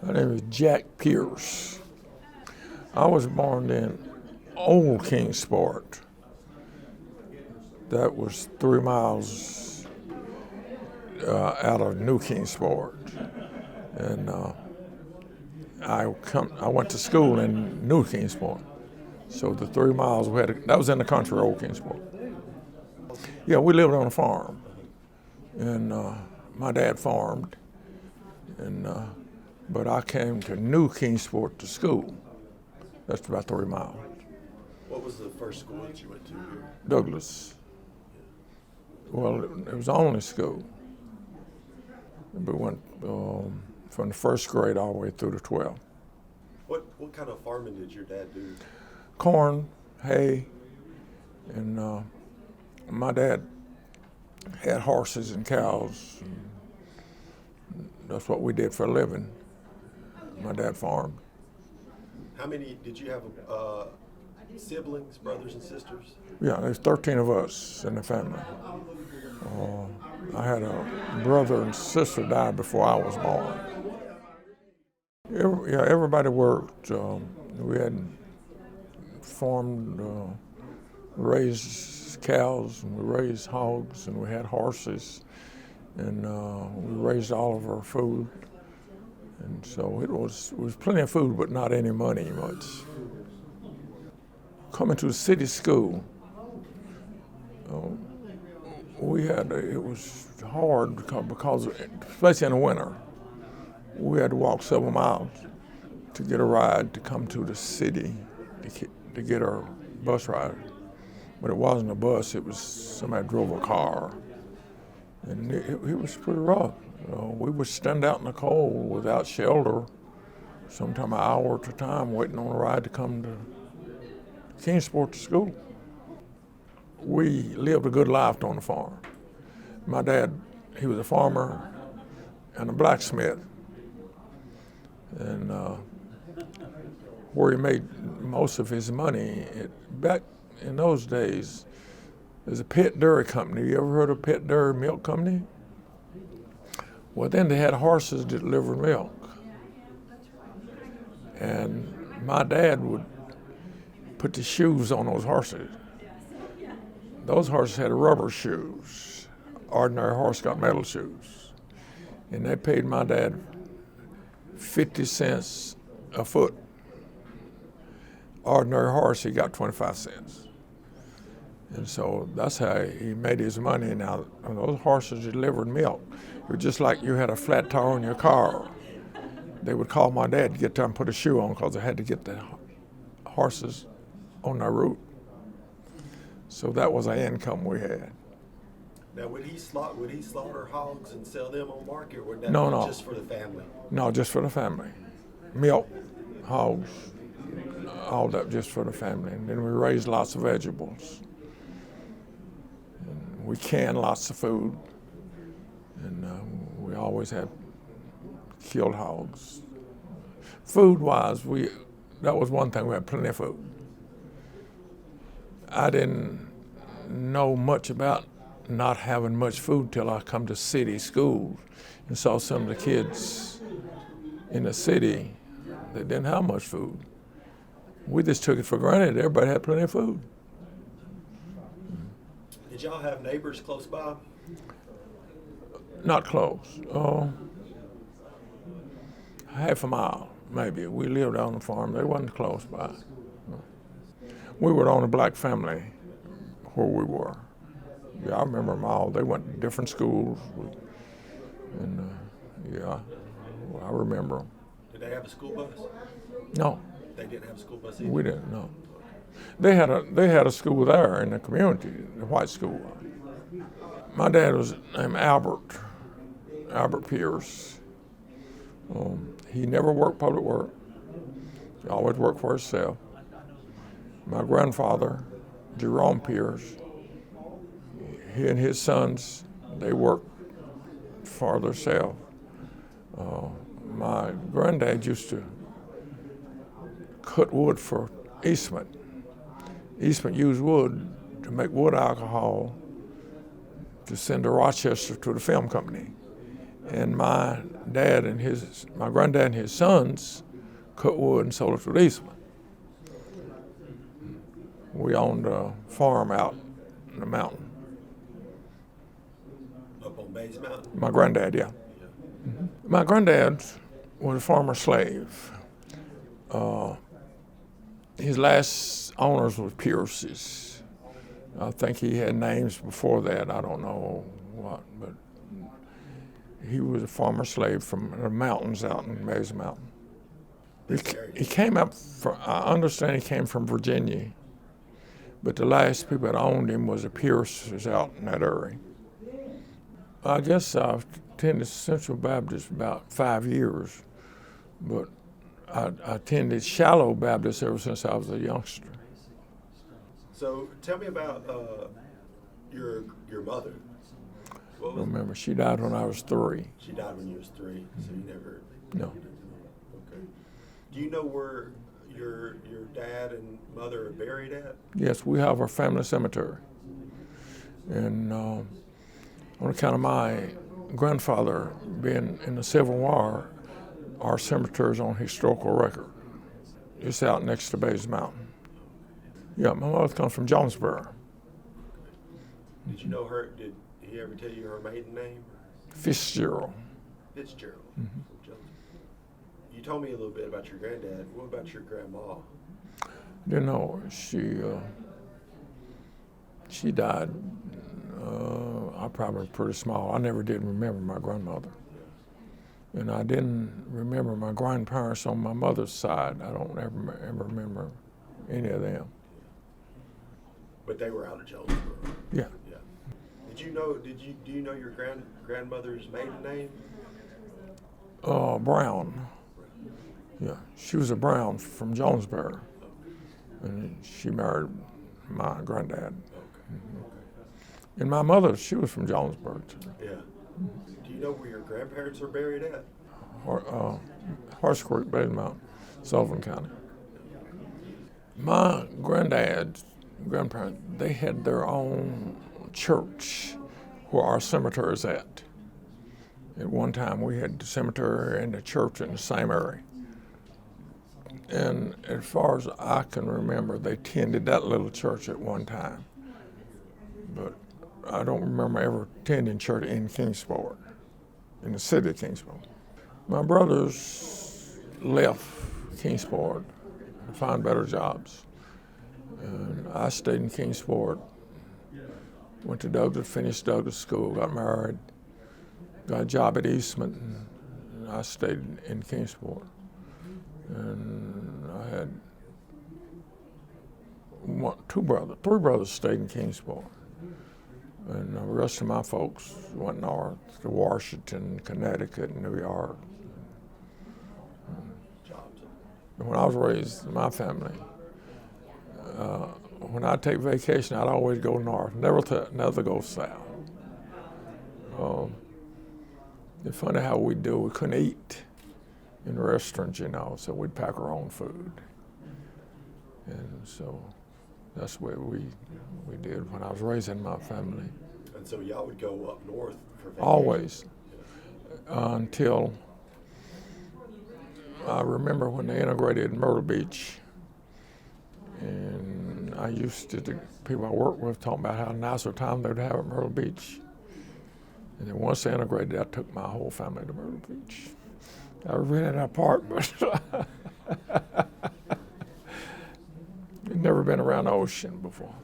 My name is Jack Pierce. I was born in Old Kiingsport. That was 3 miles out of New Kiingsport. And I went to school in New Kiingsport. So the 3 miles that was in the country, Old Kiingsport. Yeah, we lived on a farm. And my dad farmed. But I came to New Kiingsport to school. That's about 3 miles. What was the first school that you went to here? Douglas. Well, it was only school. We went from the first grade all the way through to 12. What kind of farming did your dad do? Corn, hay, and my dad had horses and cows. And that's what we did for a living. My dad farmed. How many did you have? Siblings, brothers and sisters? Yeah, there's 13 of us in the family. I had a brother and sister died before I was born. Everybody worked. We had farmed, raised cows, and we raised hogs, and we had horses, and we raised all of our food. And so it was plenty of food, but not any money much. Coming to the city school, it was hard because especially in the winter, we had to walk several miles to get a ride to come to the city to get our bus ride. But it wasn't a bus, it was somebody drove a car. And it was pretty rough. We would stand out in the cold without shelter, sometime an hour at a time, waiting on a ride to come to Kiingsport to school. We lived a good life on the farm. My dad, he was a farmer and a blacksmith. And where he made most of his money, back in those days, there's a pet dairy company. You ever heard of Pet Dairy Milk Company? Well, then they had horses that delivered milk. And my dad would put the shoes on those horses. Those horses had rubber shoes. Ordinary horse got metal shoes. And they paid my dad 50 cents a foot. Ordinary horse, he got 25 cents. And so that's how he made his money. Now, those horses delivered milk. It was just like you had a flat tire on your car. They would call my dad to get time to put a shoe on because they had to get the horses on their route. So that was our income we had. Now, would he slaughter hogs and sell them on market, or would that No. be just for the family? No, just for the family. Milk, hogs, all that just for the family. And then we raised lots of vegetables. And we canned lots of food. And we always had killed hogs. Food-wise, that was one thing, we had plenty of food. I didn't know much about not having much food till I come to city school and saw some of the kids in the city that didn't have much food. We just took it for granted. Everybody had plenty of food. Did y'all have neighbors close by? Not close. Half a mile, maybe. We lived on the farm. They wasn't close by. We were on a black family where we were. Yeah, I remember them all. They went to different schools. And I remember them. Did they have a school bus? No. They didn't have a school bus either? We didn't, no. They had a school there in the community, the white school. My dad was named Albert Pierce. He never worked public work. He always worked for himself. My grandfather, Jerome Pierce, he and his sons, they worked for themselves. My granddad used to cut wood for Eastman. Eastman used wood to make wood alcohol to send to Rochester to the film company. And my granddad and his sons cut wood and sold it to Eastman. We owned a farm out in the mountain. Up on Bays Mountain? My granddad, yeah. My granddad was a farmer slave. His last owners were Pierce's. I think he had names before that. I don't know what, but he was a farmer slave from the mountains out in Bays Mountain. He came up from, I understand he came from Virginia, but the last people that owned him was the Pierces out in that area. I guess I've attended Central Baptist about 5 years, but I attended Shallow Baptist ever since I was a youngster. So tell me about your mother. I remember she died when I was 3. She died when you was 3, so you never. No. Okay. Do you know where your dad and mother are buried at? Yes, we have our family cemetery. And on account of my grandfather being in the Civil War, our cemetery is on historical record. It's out next to Bays Mountain. Yeah, my mother comes from Jonesboro. Did you know her? Did he ever tell you her maiden name? Fitzgerald. Fitzgerald. You told me a little bit about your granddad. What about your grandma? Didn't know she died. I probably was pretty small. I never did remember my grandmother. And I didn't remember my grandparents on my mother's side. I don't ever remember any of them. But they were out of Jonesboro. Yeah. Yeah. Do you know your grandmother's maiden name? Brown. Yeah, she was a Brown from Jonesboro, and she married my granddad. And my mother, she was from Jonesboro too. Yeah. Do you know where your grandparents are buried at? Horse Creek, Bays Mountain, Sullivan County. My grandparents, they had their own church where our cemetery is at. At one time, we had the cemetery and the church in the same area. And as far as I can remember, they tended that little church at one time. But I don't remember ever attending church in Kiingsport, in the city of Kiingsport. My brothers left Kiingsport to find better jobs. And I stayed in Kiingsport, went to Douglas, finished Douglas School, got married, got a job at Eastman, and I stayed in Kiingsport. And I had three brothers stayed in Kiingsport. And the rest of my folks went north to Washington, Connecticut, and New York. And when I was raised in my family, when I'd take vacation, I'd always go north, never go south. It's funny how we couldn't eat in restaurants, so we'd pack our own food. And so that's what we did when I was raising my family. And so y'all would go up north for vacation? Always. Until I remember when they integrated Myrtle Beach. And the people I worked with talking about how nice a time they'd have at Myrtle Beach. And then once they integrated, I took my whole family to Myrtle Beach. I rented an apartment. I'd never been around the ocean before.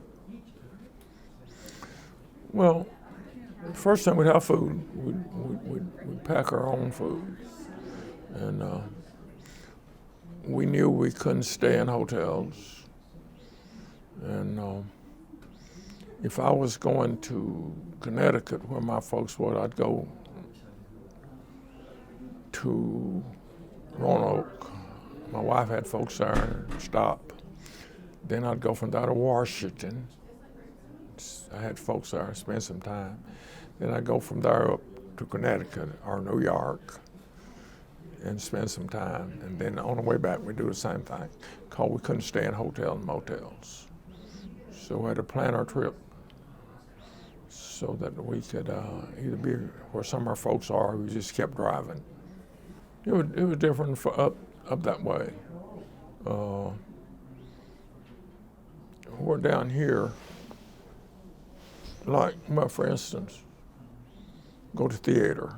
Well, the first time we'd have food, we'd pack our own food. And we knew we couldn't stay in hotels. And if I was going to Connecticut, where my folks were, I'd go to Roanoke. My wife had folks there and stop. Then I'd go from there to Washington. I had folks there, spend some time. Then I'd go from there up to Connecticut or New York and spend some time. And then on the way back, we'd do the same thing, because we couldn't stay in hotels and motels. So we had to plan our trip. so that we could either be where some of our folks are, or we just kept driving. It was different for up that way. We're down here, like, well, for instance, go to theater.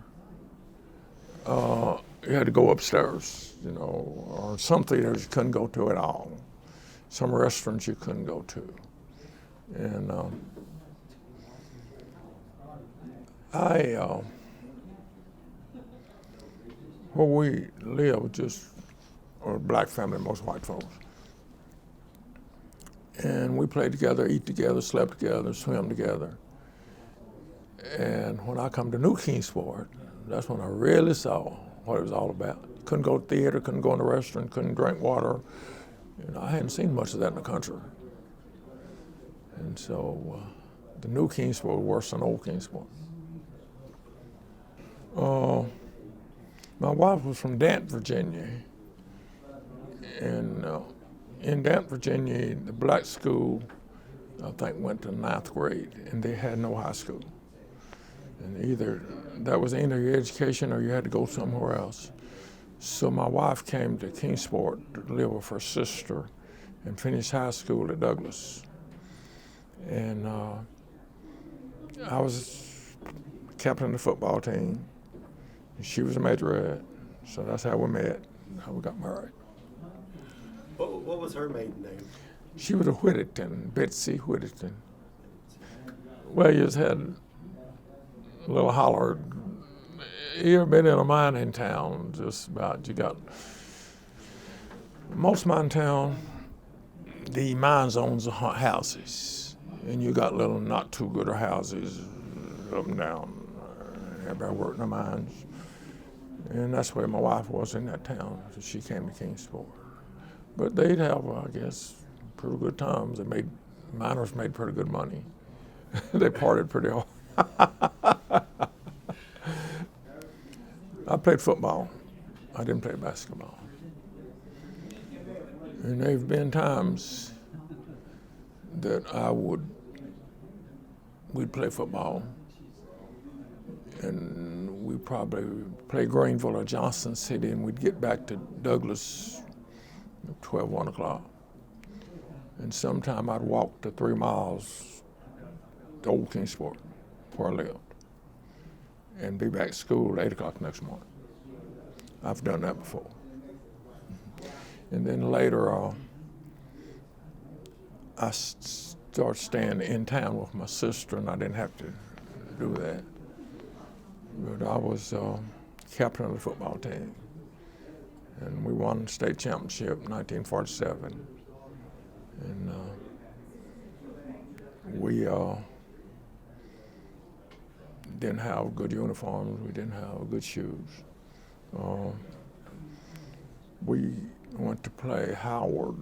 You had to go upstairs, you know, or some theaters you couldn't go to at all. Some restaurants you couldn't go to. And where we lived, just a black family, most white folks. And we played together, eat together, slept together, swim together. And when I come to New Kiingsport, that's when I really saw what it was all about. Couldn't go to theater, couldn't go in a restaurant, couldn't drink water. You know, I hadn't seen much of that in the country. And so the New Kiingsport was worse than Old Kiingsport. My wife was from Dant, Virginia. And in Dant, Virginia, the black school, I think, went to 9th grade, and they had no high school. And either that was the end of your education or you had to go somewhere else. So my wife came to Kiingsport to live with her sister and finished high school at Douglas. And I was captain of the football team. And she was a majorette, so that's how we met, how we got married. What was her maiden name? She was a Whittington, Betsy Whittington. Well, you just had a little holler. You ever been in a mining town? Just about. You got most mine town. The mines owns the houses, and you got little not too good houses up and down. Everybody worked in the mines, and that's where my wife was in that town. So she came to Kiingsport, but they'd have, I guess, pretty good times. Miners made pretty good money. They partied pretty hard. I played football. I didn't play basketball. And there have been times that we'd play football, and we'd probably play Greenville or Johnson City, and we'd get back to Douglas 12, 1 o'clock. And sometime I'd walk to 3 miles to Old Kiingsport, where I lived, and be back at school at 8 o'clock the next morning. I've done that before. And then later, I started staying in town with my sister, and I didn't have to do that. But I was captain of the football team, and we won the state championship in 1947. And we didn't have good uniforms, we didn't have good shoes. We went to play Howard,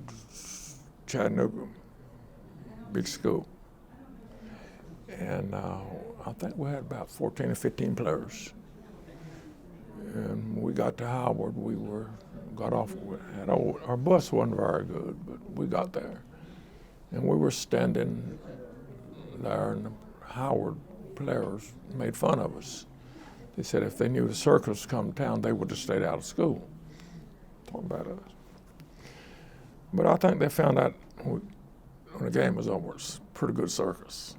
Chattanooga, big school. And I think we had about 14 or 15 players. And when we got to Howard, our bus wasn't very good, but we got there. And we were standing there, and the Howard players made fun of us. They said if they knew the circus would come to town, they would have stayed out of school. Talking about us. But I think they found out when the game was over, it's a pretty good circus.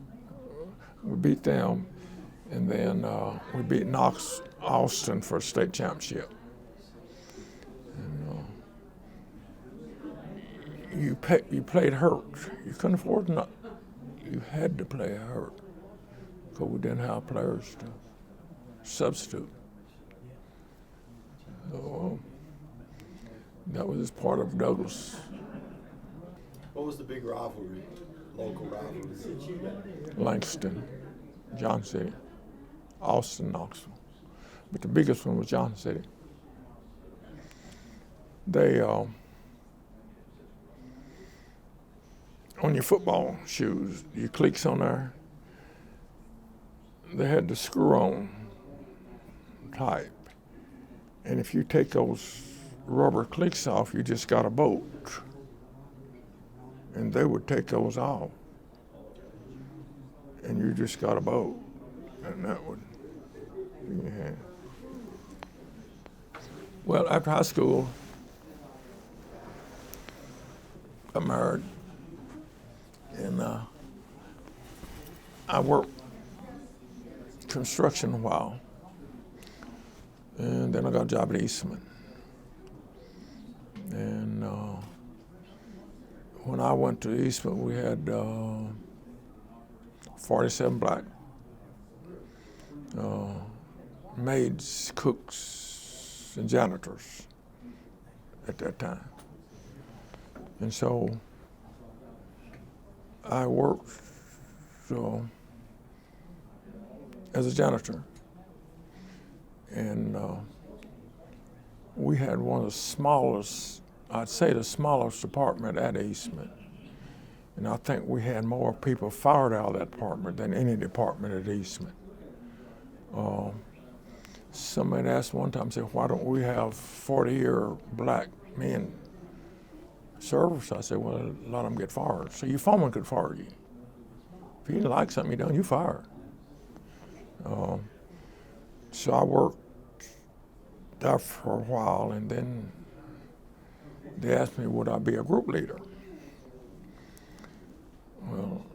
We beat them, and then we beat Austin for a state championship. And, you played hurt. You couldn't afford not. You had to play hurt because we didn't have players to substitute. So that was just part of Douglas. What was the big rivalry, local rivalry? Langston, Johnson City, Austin, Knoxville. But the biggest one was Johnson City. They, on your football shoes, your cleats on there, they had the screw-on type. And if you take those rubber cleats off, you just got a bolt. And they would take those off, and you just got a bolt. And that would, yeah. Well, after high school, I married, and I worked construction a while, and then I got a job at Eastman. And when I went to Eastman, we had 47 black maids, cooks, and janitors at that time. And so I worked as a janitor. And we had one of the smallest, I'd say the smallest department at Eastman. And I think we had more people fired out of that department than any department at Eastman. Somebody asked one time, said, why don't we have 40-year black men servers? I said, well, a lot of them get fired. So your foreman could fire you. If you didn't like something you done, you fired. So I worked there for a while, and then they asked me, would I be a group leader? Well,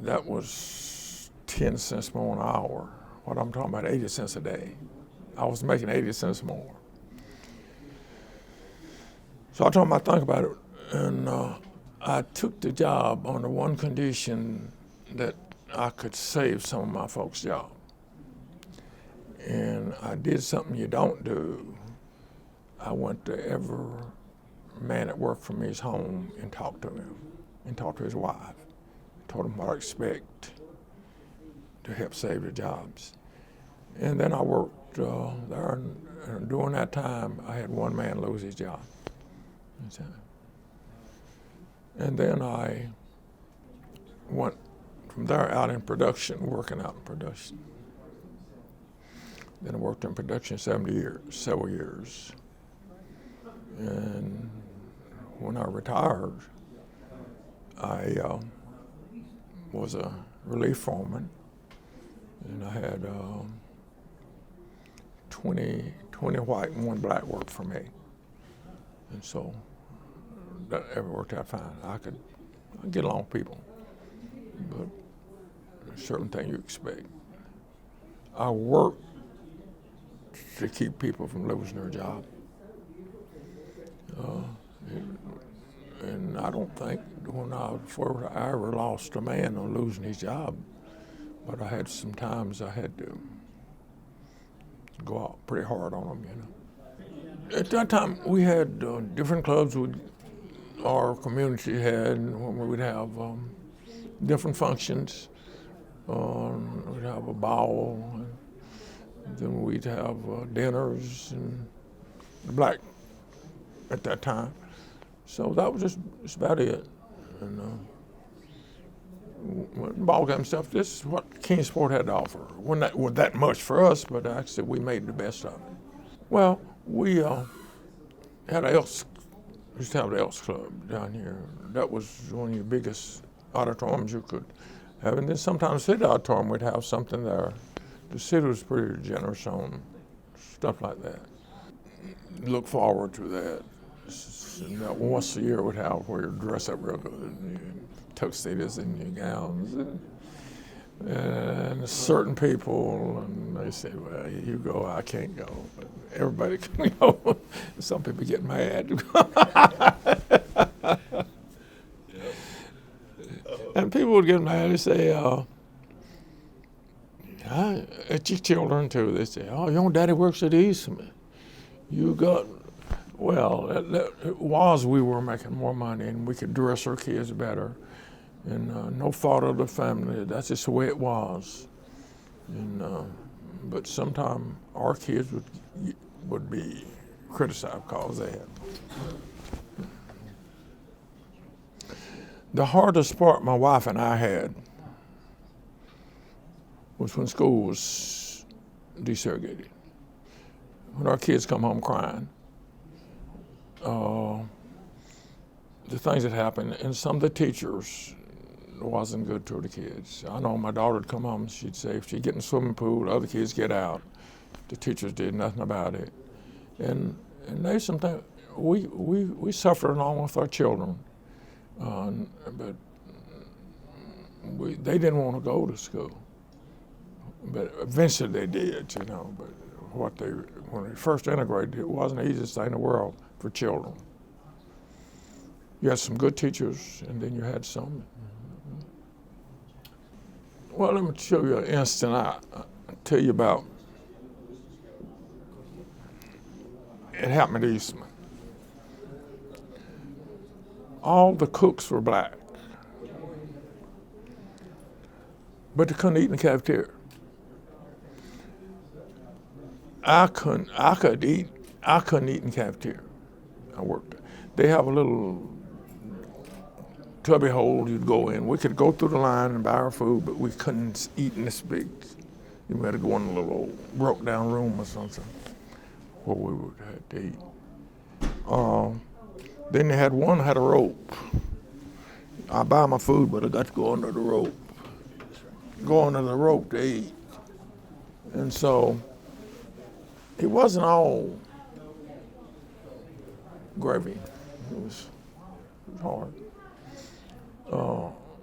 that was 10 cents more an hour. What I'm talking about, 80 cents a day. I was making 80 cents more. So I told him I'd think about it, and I took the job on the one condition that I could save some of my folks' job. And I did something you don't do. I went to every man that worked for me's home and talked to him, and talked to his wife. Told him what I expect to help save the jobs. And then I worked there, and during that time, I had one man lose his job. And then I went from there out in production, working out in production. Then I worked in production several years. And when I retired, I was a relief foreman, and I had 20 white and one black work for me. And so that ever worked out fine. I could get along with people, but there's a certain thing you expect. I worked to keep people from losing their job. And I don't think when I ever lost a man on losing his job, but I had some times I had to go out pretty hard on them, you know. At that time, we had different clubs our community had, when we would have different functions. We'd have a ball, and then we'd have dinners, and black at that time. So that was just about it. And ball game stuff, this is what Kiingsport had to offer. Wasn't that much for us, but actually we made the best of it. Well, we had used to have the Elks Club down here. That was one of the biggest auditoriums you could have. And then sometimes the city auditorium would have something there. The city was pretty generous on stuff like that. Look forward to that. And that once a year would have where you dress up real good, and tuxedos in your gowns, and certain people, and they say, well, you go, I can't go, but everybody can go. Some people get mad. And people would get mad and say, at your children too, they say, oh, your own daddy works at Eastman. You got, well, it was we were making more money and we could dress our kids better. And no fault of the family, that's just the way it was. And but sometimes our kids would be criticized because they had. The hardest part my wife and I had was when school was desegregated. When our kids come home crying, the things that happened, and some of the teachers, wasn't good to the kids. I know my daughter would come home and she'd say, if she get in the swimming pool, the other kids get out. The teachers did nothing about it. And there's something, we suffered along with our children, but they didn't want to go to school. But eventually they did, you know. But when they first integrated, it wasn't the easiest thing in the world for children. You had some good teachers, and then you had some. Well, let me show you an instant I'll tell you about. It happened at Eastman. All the cooks were black, but they couldn't eat in the cafeteria. I couldn't eat in the cafeteria. I worked there. They have a little tubby hole you'd go in. We could go through the line and buy our food, but we couldn't eat in this big. You had to go in a little old broke down room or something where we would have to eat. Then they had one had a rope. I buy my food, but I got to go under the rope. Go under the rope to eat. And so it wasn't all gravy. It was hard.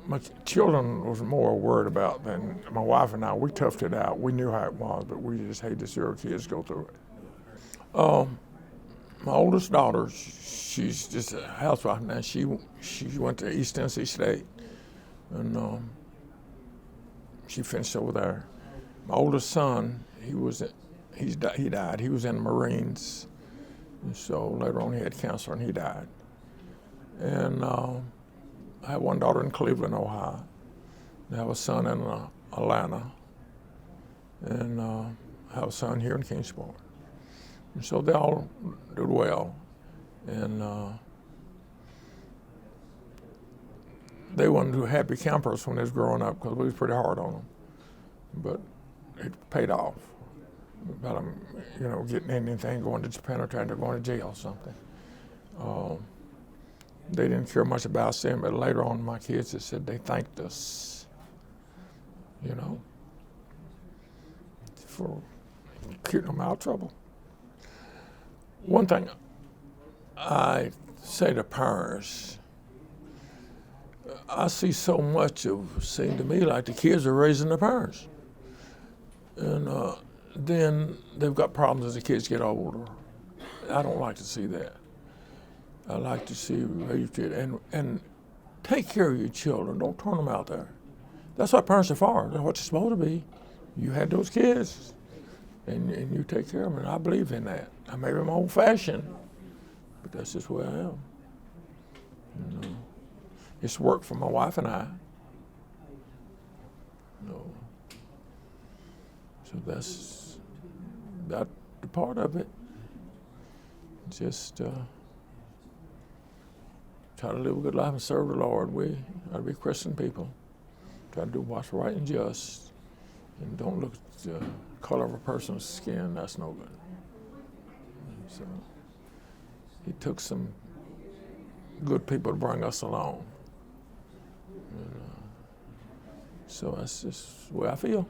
My children was more worried about than my wife and I. We toughed it out. We knew how it was, but we just hated to see our kids go through it. My oldest daughter, she's just a housewife now. She went to East Tennessee State, and she finished over there. My oldest son, he died. He was in the Marines, and so later on he had cancer and he died. And I have one daughter in Cleveland, Ohio. I have a son in Atlanta, and I have a son here in Kiingsport. And so they all did well, and they weren't too happy campers when they was growing up because we was pretty hard on them, but it paid off. About them, you know, getting anything, going to Japan or trying to go to jail or something. They didn't care much about them, but later on my kids had said they thanked us, you know, for keeping them out of trouble. One thing I say to parents, I see so much of, seemed to me like the kids are raising the parents. And then they've got problems as the kids get older. I don't like to see that. I like to see raise it and take care of your children. Don't turn them out there. That's what parents are for. That's what you're supposed to be. You had those kids, and you take care of them. And I believe in that. I maybe I'm old-fashioned, but that's just where I am. You know, it's work for my wife and I. You know, so that's the part of it. Just try to live a good life and serve the Lord. We ought to be Christian people. Try to do what's right and just, and don't look at the color of a person's skin. That's no good. So it took some good people to bring us along. And, so that's just the way I feel.